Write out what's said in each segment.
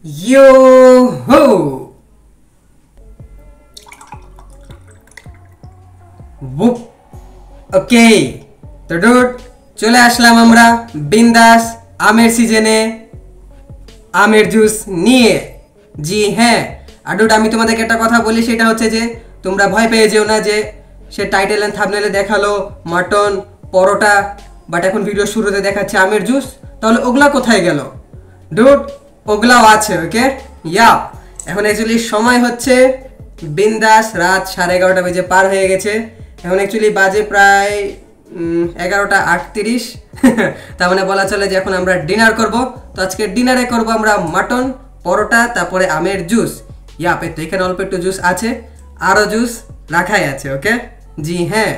Yo ho! Whoop! ওকে তো dude চলে আসলাম আমরা বিন্দাস আমের সিজনে আমের জুস নিয়ে। জি হ্যাঁ, আর ডুড আমি তোমাদেরকে একটা কথা বলি, সেটা হচ্ছে যে তোমরা ভয় পেয়ে যেও না যে সে টাইটেল এন্ড থাম্বনেলে দেখালো মাটন পরোটা, বাট এখন ভিডিও শুরুতে দেখাচ্ছে আমের জুস, তাহলে ওগুলা কোথায় গেল? ডুড ওগুলাও আছে। ওকে ইয়া, এখন অ্যাকচুয়ালি সময় হচ্ছে বিন্দাস রাত 11:30 বেজে পার হয়ে গেছে। এখন অ্যাকচুয়ালি বাজে প্রায় 11:38। তার মানে বলা চলে যে এখন আমরা ডিনার করব। তো আজকে ডিনারে করব আমরা মাটন পরোটা তারপরে আমের জুস। ইয়াপ, তো এখানে অল্প একটু জুস আছে, আরও জুস রাখাই আছে। ওকে জি হ্যাঁ,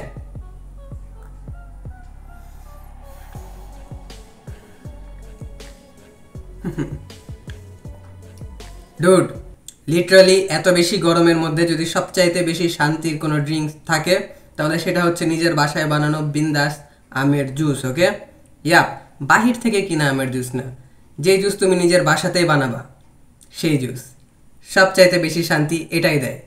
ডুড লিটারালি এত বেশি গরমের মধ্যে যদি সবচাইতে বেশি শান্তির কোনো ড্রিঙ্কস থাকে তাহলে সেটা হচ্ছে নিজের বাসায় বানানো বিন্দাস আমের জুস। ওকে ইয়াপ, বাহির থেকে কিনা আমের জুস না, যে জুস তুমি নিজের বাসাতেই বানাবা সেই জুস সবচাইতে বেশি শান্তি এটাই দেয়।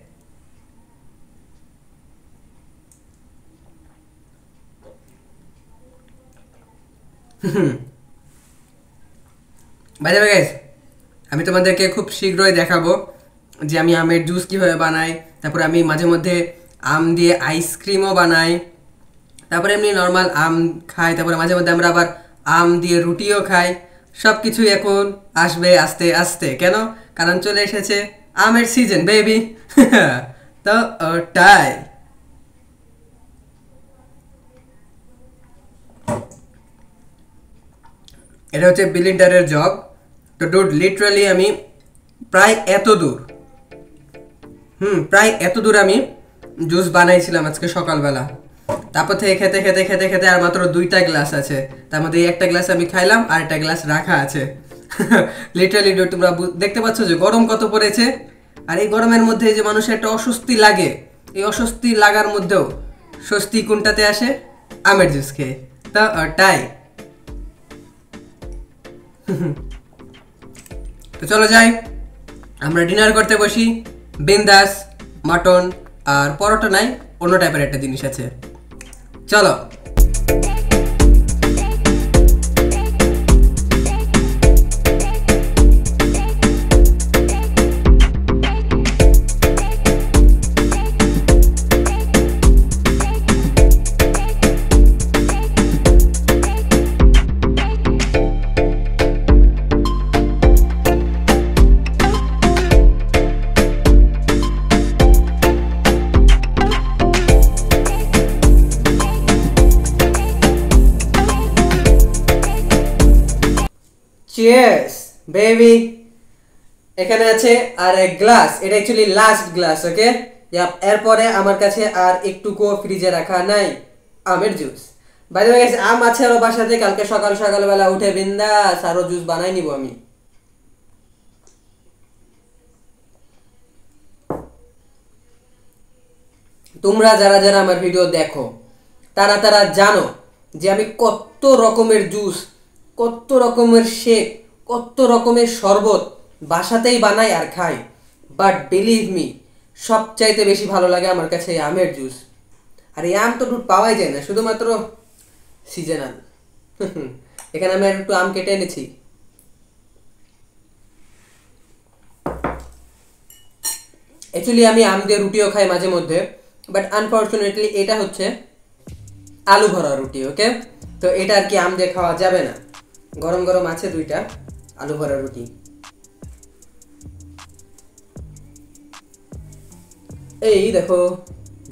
বাই দ্য ওয়ে গাইস, আমি তোমাদেরকে খুব শীঘ্রই দেখাবো যে আমি আমের জুস কীভাবে বানাই, তারপরে আমি মাঝে মধ্যে আম দিয়ে আইসক্রিমও বানাই, তারপরে এমনি নর্মাল আম খাই, তারপরে মাঝে মধ্যে আমরা আবার আম দিয়ে রুটিও খাই। সব কিছুই এখন আসবে আস্তে আস্তে, কেন? কারণ চলে এসেছে আমের সিজন বেবি। তো ওটাই। এটা হচ্ছে বিলিন্ডারের জগ। তো ডুড লিটারালি আমি প্রায় এত দূর প্রায় এত দূর আমি জুস বানাইছিলাম আজকে সকালবেলা। তারপর থেকে খেতে খেতে খেতে খেতে আর মাত্র 2টা গ্লাস আছে, তার মধ্যে একটা গ্লাস আমি খাইলাম আর একটা গ্লাস রাখা আছে। লিটারালি তোমরা দেখতে পাচ্ছ যে গরম কত পড়েছে, আর এই গরমের মধ্যে যে মানুষের একটা অস্বস্তি লাগে, এই অস্বস্তি লাগার মধ্যেও স্বস্তি কোনটাতে আসে? আমের জুস খেয়ে। তো ওটাই। তো চলো যাই, আমরা ডিনার করতে বসি বিন্দাস। মাটন আর পরোটা নাই, অন্য টাইপের একটা জিনিস আছে, চলো। Cheers baby. এখানে আছে আর এক গ্লাস, এটা অ্যাকচুয়ালি লাস্ট গ্লাস। ওকে এরপরে আমার কাছে আর একটুকুও ফ্রিজে রাখা নাই আমের জুস। বাই দ্য ওয়ে আম আছে আরো বাসাতে, কালকে সকালবেলা উঠে বিন্দাস আরো জুস বানাই নিব আমি। তোমরা যারা যারা আমার ভিডিও দেখো তারা তারা জানো যে আমি কত রকমের জুস, কত রকমের শেক, কত রকমের শরবত বাসাতেই বানাই আর খাই, বাট বিলিভ মি সবচাইতে বেশি ভালো লাগে আমার কাছে এই আমের জুস। আর এই আম তো দুধ পাওয়াই যায় না, শুধুমাত্র সিজনাল। এখানে আমি একটু আম কেটে এনেছি। অ্যাকচুয়ালি আমি আম দিয়ে রুটিও খাই মাঝে মধ্যে, বাট আনফর্চুনেটলি এটা হচ্ছে আলু ভরা রুটি। ওকে তো এটা আর কি আম দিয়ে খাওয়া যাবে না। গরম গরম আছে 2টা আলু ভরা রুটি। এই দেখো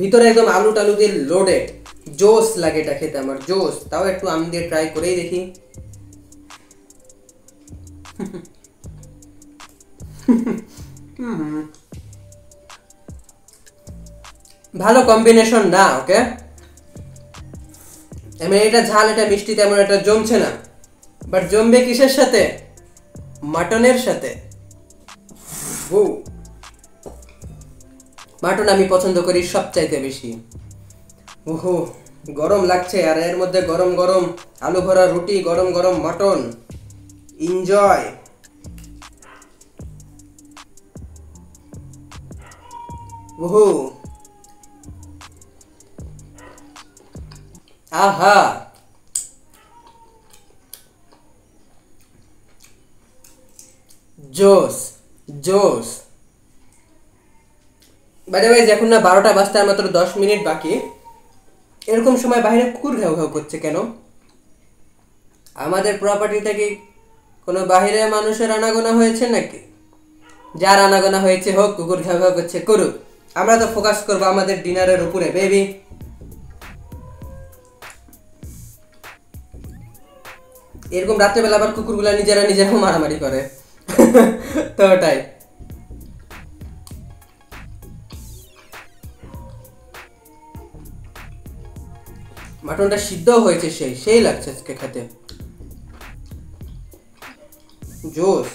ভিতরে একদম আলু টালু দিয়ে লোডেড, জোস লাগে এটা খেতে আমার, জোস। তাও একটু আম দিয়ে ট্রাই করেই দেখি। ভালো কম্বিনেশন না। ওকে এমন এটা ঝাল এটা মিষ্টি তেমন এটা জমছে না, বাট জমবে কিসের সাথে? মাটনের সাথে। মাটন আমি পছন্দ করি সবচাইতে বেশি। ওহো গরম লাগছে, আর এর মধ্যে গরম গরম আলু ভরা রুটি, গরম গরম মাটন। এনজয়। ওহো, আহা, জোস জোস। বাই দ্য ওয়ে, এখন না 12টা বাজতে আর মাত্র 10 মিনিট বাকি। এরকম সময় বাইরে কুকুর ঘেউ ঘেউ করছে কেন? আমাদের প্রপার্টিতে কি কোনো বাইরে মানুষের আনাগোনা হয়েছে নাকি? যার আনাগোনা হয়েছে হোক, কুকুর ঘেউ ঘেউ করছে করুক, আমরা তো ফোকাস করবো আমাদের ডিনারের উপরে বেবি। এরকম রাত্রেবেলা আবার কুকুরগুলা নিজেরাও মারামারি করে তো ওটাই। মাটনটা সিদ্ধ হয়েছে, সেই লাগছে আজকে খেতে, জোস।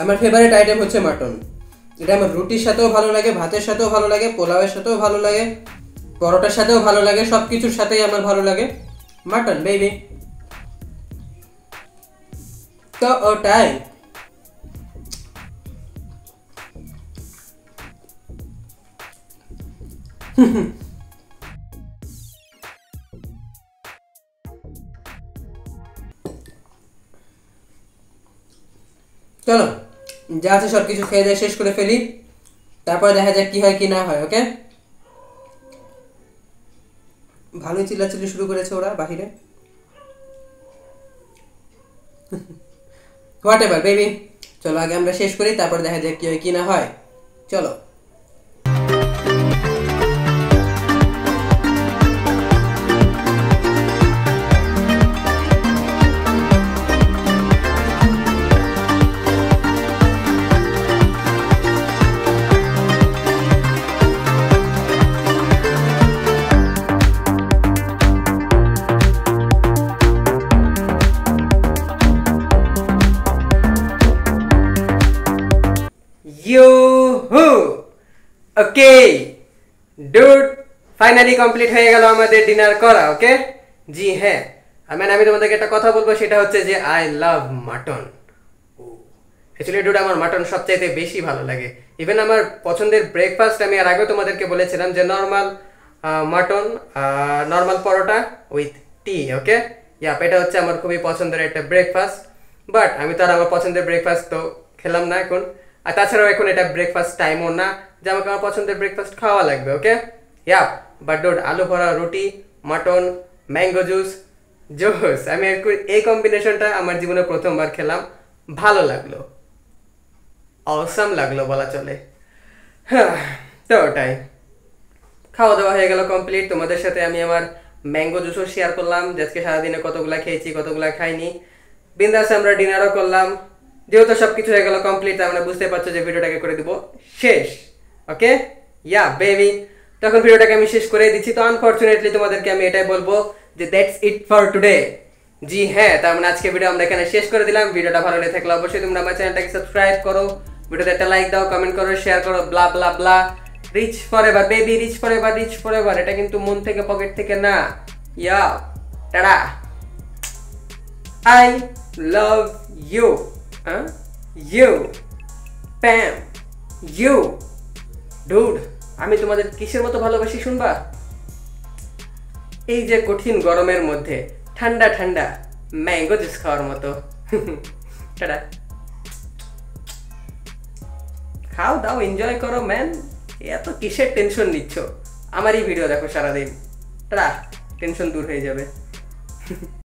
আমার ফেভারিট আইটেম হচ্ছে মাটন। এটা আমার রুটির সাথেও ভালো লাগে, ভাতের সাথেও ভালো লাগে, পোলাওয়ের সাথেও ভালো লাগে, পরোটার সাথেও ভালো লাগে, সব কিছুর সাথেই আমার ভালো লাগে মাটন বেবি। তো ওটাই। চলো, যা আছে সব কিছু খেয়ে দিয়ে শেষ করে ফেলি, তারপরে দেখা যাক কি হয় কি না হয়। ওকে, ভালোই চিল্লাচিল্লি শুরু করেছে ওরা বাহিরে। হোয়াট এভার বেবি, চলো আগে আমরা শেষ করি, তারপর দেখা যাক কি হয় কি না হয়। চলো। ইউহু, ওকে ডুড, ফাইনালি কমপ্লিট হয়ে গেল আমাদের ডিনার করা। ওকে, জি হ্যাঁ, আমি তোমাদেরকে একটা কথা বলবো, সেটা হচ্ছে যে I love mutton. Actually dude, আমার মাটন সবচাইতে বেশি ভালো লাগে। ইভেন আমার পছন্দের ব্রেকফাস্ট আমি আর আগেও তোমাদেরকে বলেছিলাম যে normal mutton, normal paratha with tea. Okay, yup, এটা হচ্ছে আমার খুবই পছন্দের একটা ব্রেকফাস্ট। বাট আমি তো আর আমার পছন্দের ব্রেকফাস্ট তো খেলাম না এখন, আর তাছাড়াও এখন এটা ব্রেকফাস্ট টাইমও না যে আমাকে আমার পছন্দের ব্রেকফাস্ট খাওয়া লাগবে। ওকে, ইয়াপ, বাট ডুড, আলু ভরা রুটি, মাটন, ম্যাঙ্গো জুস, জোস। আমি এই কম্বিনেশনটা আমার জীবনে প্রথমবার খেলাম, ভালো লাগলো, অসাম লাগলো বলা চলে। হ্যাঁ, তো ওটাই, খাওয়া দাওয়া হয়ে গেল কমপ্লিট। তোমাদের সাথে আমি আমার ম্যাঙ্গো জুসও শেয়ার করলাম, যে আজকে সারাদিনে কতগুলা খেয়েছি কতগুলা খাইনি। বিন্দাস আমরা ডিনারও করলাম। যেহেতু সব কিছু হয়ে গেল কমপ্লিট, আমরা বুঝতে পারছো যে ভিডিওটাকে করে দিব শেষ। ওকে, ইয়া বেবি, তখন ভিডিওটাকে আমি শেষ করে দিচ্ছি। তো আনফরচুনেটলি তোমাদেরকে আমি এটাই বলবো যে দ্যাটস ইট ফর টুডে। জি হ্যাঁ, তার মানে আজকে ভিডিও আমরা এখানে শেষ করে দিলাম। ভিডিওটা ভালো লেগে থাকলে অবশ্যই তোমরা আমার চ্যানেলটাকে সাবস্ক্রাইব করো, ভিডিওতে একটা লাইক দাও, কমেন্ট করো, শেয়ার করো, blah blah blah. Rich forever baby, rich forever, rich forever. এটা কিন্তু মন থেকে, পকেট থেকে না। Yeah, tata, I love you, you, Pam, you. Dude, আমি তোমাদের কিসের মতো ভালোবাসি শুনবা? এই যে কঠিন গরমের মধ্যে ঠান্ডা ঠান্ডা ম্যাঙ্গো জুস খাওয়ার মতো। টাটা, খাও দাও, এনজয় করো ম্যান। এত কিসের টেনশন নিচ্ছ? আমারই ভিডিও দেখো সারাদিন, টাটা, টেনশন দূর হয়ে যাবে।